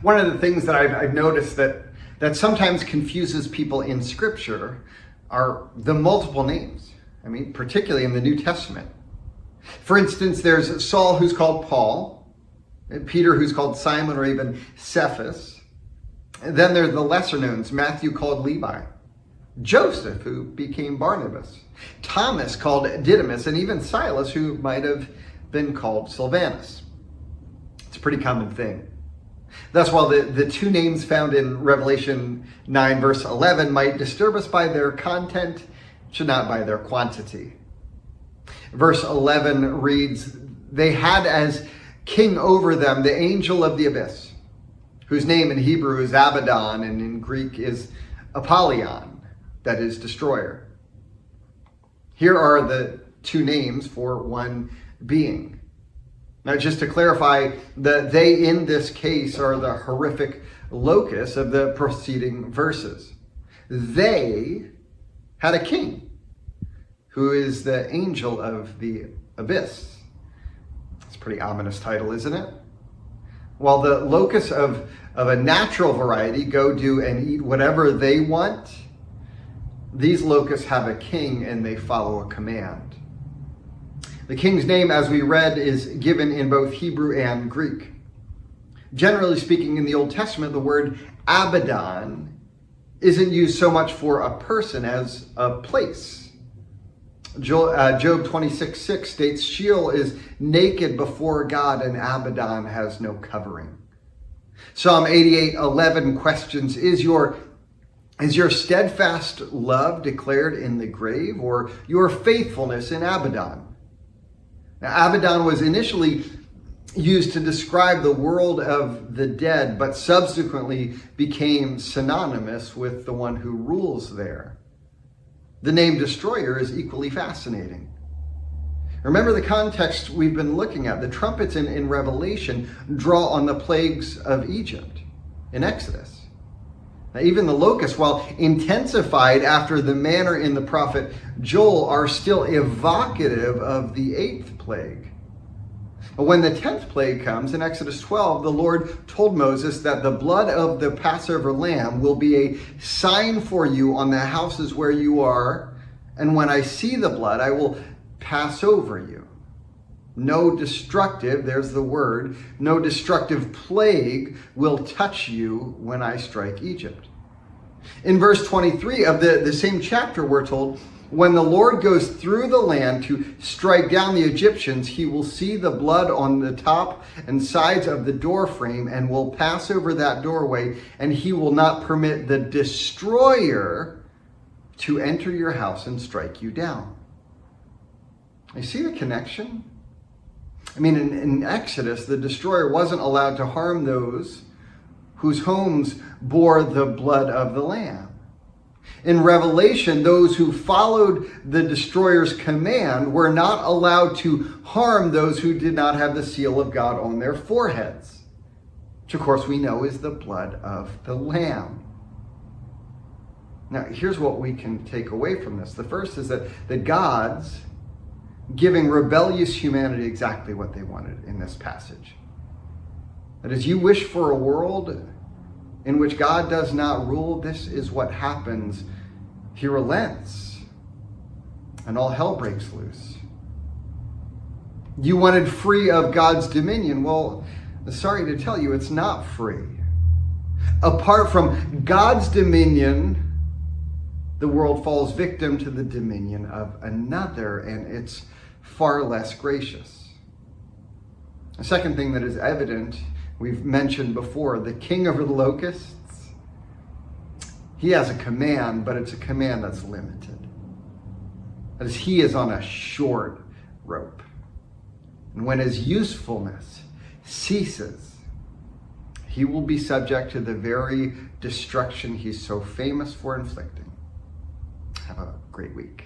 One of the things that I've noticed that sometimes confuses people in Scripture are the multiple names. I mean, particularly in the New Testament. For instance, there's Saul who's called Paul, Peter who's called Simon or even Cephas. And then there's the lesser knowns, Matthew called Levi, Joseph who became Barnabas, Thomas called Didymus, and even Silas who might have been called Silvanus. It's a pretty common thing. Thus, while the two names found in Revelation 9 verse 11 might disturb us by their content, should not by their quantity. Verse 11 reads, "They had as king over them the angel of the abyss, whose name in Hebrew is Abaddon and in Greek is Apollyon, that is, destroyer." Here are the two names for one being. Now, just to clarify, the they in this case are the horrific locus of the preceding verses. They had a king who is the angel of the abyss. It's a pretty ominous title, isn't it? While the locus of a natural variety go do and eat whatever they want, these locusts have a king and they follow a command. The king's name, as we read, is given in both Hebrew and Greek. Generally speaking, in the Old Testament, the word Abaddon isn't used so much for a person as a place. Job 26:6 states, "Sheol is naked before God and Abaddon has no covering." Psalm 88:11 questions, is your steadfast love declared in the grave, or your faithfulness in Abaddon? Now, Abaddon was initially used to describe the world of the dead, but subsequently became synonymous with the one who rules there. The name destroyer is equally fascinating. Remember the context we've been looking at. The trumpets in Revelation draw on the plagues of Egypt in Exodus. Now, even the locusts, while intensified after the manner in the prophet Joel, are still evocative of the 8th plague. When the 10th plague comes in Exodus 12, the Lord told Moses that the blood of the Passover lamb will be a sign for you on the houses where you are, and when I see the blood, I will pass over you. No destructive, there's the word, no destructive plague will touch you when I strike Egypt. In verse 23 of the same chapter, we're told, when the Lord goes through the land to strike down the Egyptians, he will see the blood on the top and sides of the door frame and will pass over that doorway, and he will not permit the destroyer to enter your house and strike you down. You see the connection? I mean, in Exodus, the destroyer wasn't allowed to harm those whose homes bore the blood of the Lamb. In Revelation, those who followed the destroyer's command were not allowed to harm those who did not have the seal of God on their foreheads, which of course we know is the blood of the Lamb. Now, here's what we can take away from this. The first is that the gods giving rebellious humanity exactly what they wanted in this passage. That as you wish for a world in which God does not rule, this is what happens. He relents, and all hell breaks loose. You wanted free of God's dominion. Well, sorry to tell you, it's not free. Apart from God's dominion, the world falls victim to the dominion of another, and it's far less gracious. The second thing that is evident, we've mentioned before, the king over the locusts, he has a command, but it's a command that's limited. That is, he is on a short rope. And when his usefulness ceases, he will be subject to the very destruction he's so famous for inflicting. Have a great week.